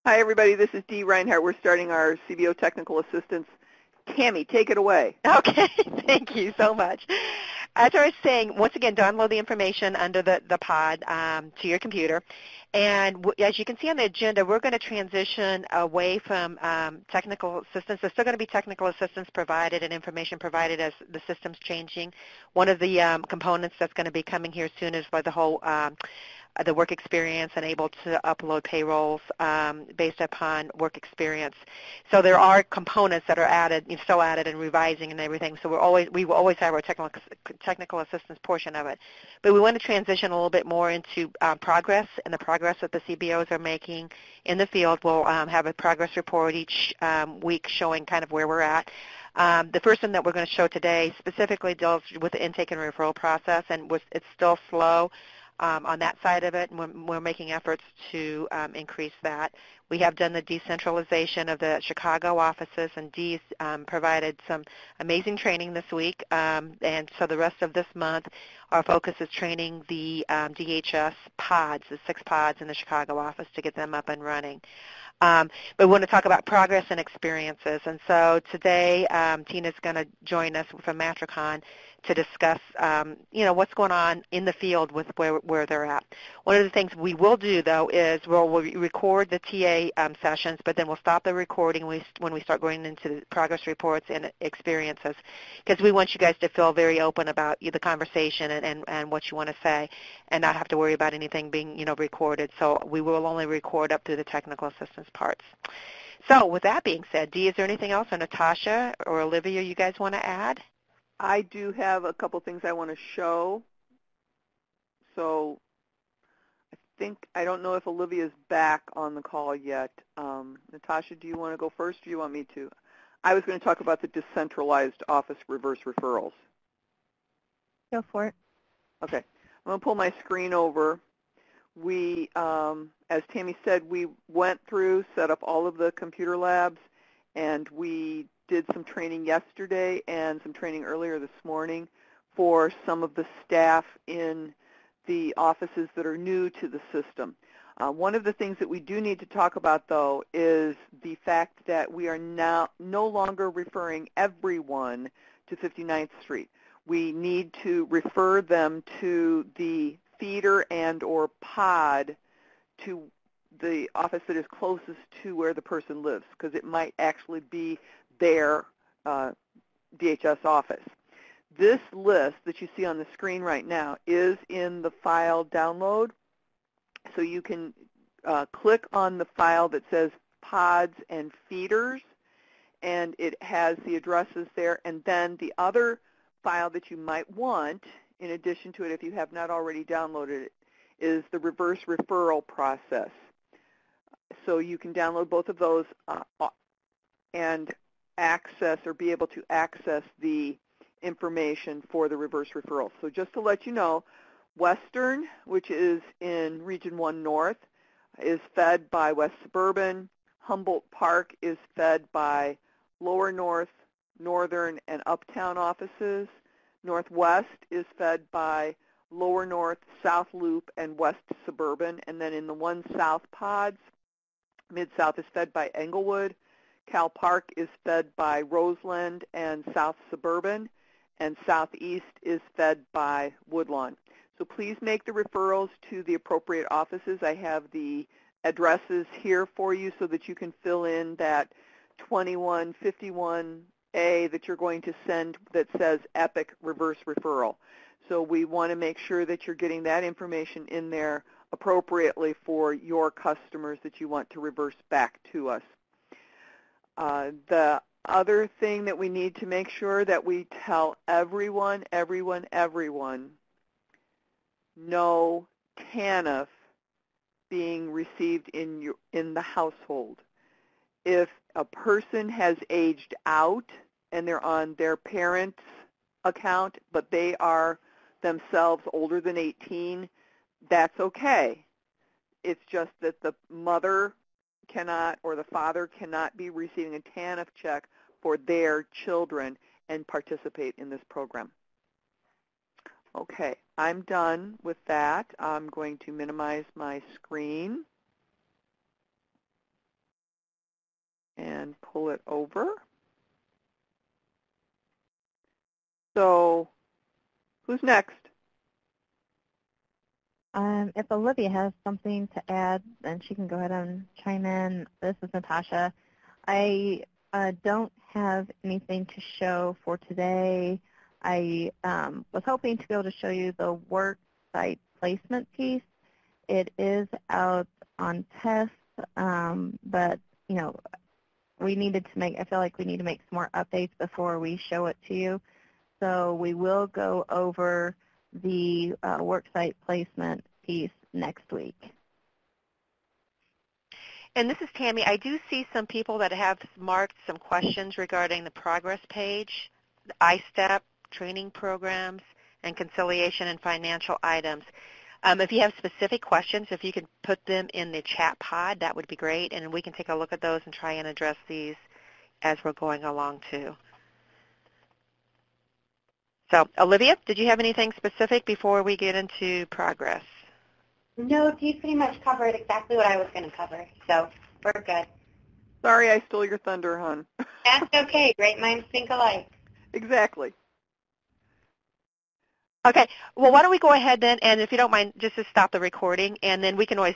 Hi, everybody. This is Dee Reinhardt. We're starting our CBO Technical Assistance. Tammy, take it away. Okay, thank you so much. As I was saying, once again, download the information under the pod to your computer. And as you can see on the agenda, we're going to transition away from technical assistance. There's still going to be technical assistance provided and information provided as the system's changing. One of the components that's going to be coming here soon is for the whole the work experience and able to upload payrolls based upon work experience. So there are components that are added, still added and revising and everything. So we will always have our technical assistance portion of it. But we want to transition a little bit more into progress and the progress that the CBOs are making in the field. We'll have a progress report each week showing kind of where we're at. The first one that we're going to show today specifically deals with the intake and referral process, and it's still slow on that side of it, and we're making efforts to increase that. We have done the decentralization of the Chicago offices, and Dee's provided some amazing training this week, and so the rest of this month our focus is training the DHS pods, the 6 pods in the Chicago office, to get them up and running. But we want to talk about progress and experiences, and so today Tina's going to join us from Matricon to discuss, what's going on in the field with where they're at. One of the things we will do, though, is we'll record the TA sessions, but then we'll stop the recording when we start going into the progress reports and experiences, because we want you guys to feel very open about the conversation and what you want to say, and not have to worry about anything being, recorded. So we will only record up to the technical assistance parts. So with that being said, Dee, is there anything else, or Natasha or Olivia, you guys want to add? I do have a couple things I want to show. So I don't know if Olivia's back on the call yet. Natasha, do you want to go first, or do you want me to? I was going to talk about the decentralized office reverse referrals. Go for it. Okay. I'm going to pull my screen over. We, as Tammy said, we went through, set up all of the computer labs, and we did some training yesterday and some training earlier this morning for some of the staff in the offices that are new to the system. One of the things that we do need to talk about, though, is the fact that we are now no longer referring everyone to 59th Street. We need to refer them to the feeder and or pod to the office that is closest to where the person lives, because it might actually be their DHS office. This list that you see on the screen right now is in the file download, so you can click on the file that says pods and feeders, and it has the addresses there, and then the other file that you might want, in addition to it if you have not already downloaded it, is the reverse referral process. So you can download both of those and access or be able to access the information for the reverse referral. So just to let you know, Western, which is in Region 1 North, is fed by West Suburban. Humboldt Park is fed by Lower North, Northern, and Uptown offices. Northwest is fed by Lower North, South Loop, and West Suburban. And then in the 1 South pods, Mid-South is fed by Englewood. Cal Park is fed by Roseland and South Suburban, and Southeast is fed by Woodlawn. So please make the referrals to the appropriate offices. I have the addresses here for you so that you can fill in that 2151A that you're going to send that says EPIC Reverse Referral. So we want to make sure that you're getting that information in there appropriately for your customers that you want to reverse back to us. The other thing that we need to make sure that we tell everyone, no TANF being received in the household. If a person has aged out and they're on their parent's account, but they are themselves older than 18, that's okay. It's just that the mother cannot or the father cannot be receiving a TANF check for their children and participate in this program. Okay, I'm done with that. I'm going to minimize my screen. and pull it over. So who's next? If Olivia has something to add, then she can go ahead and chime in. This is Natasha. I don't have anything to show for today. I was hoping to be able to show you the work site placement piece. It is out on test, but you know, I feel like we need to make some more updates before we show it to you. So we will go over the worksite placement piece next week. And this is Tammy. I do see some people that have marked some questions regarding the progress page, the I-STEP, training programs, and conciliation and financial items. If you have specific questions, if you could put them in the chat pod, that would be great, and we can take a look at those and try and address these as we're going along too. So, Olivia, did you have anything specific before we get into progress? No, you pretty much covered exactly what I was going to cover, so we're good. Sorry I stole your thunder, hon. That's okay. Great minds think alike. Exactly. Okay. Well, why don't we go ahead then, and if you don't mind, just to stop the recording, and then we can always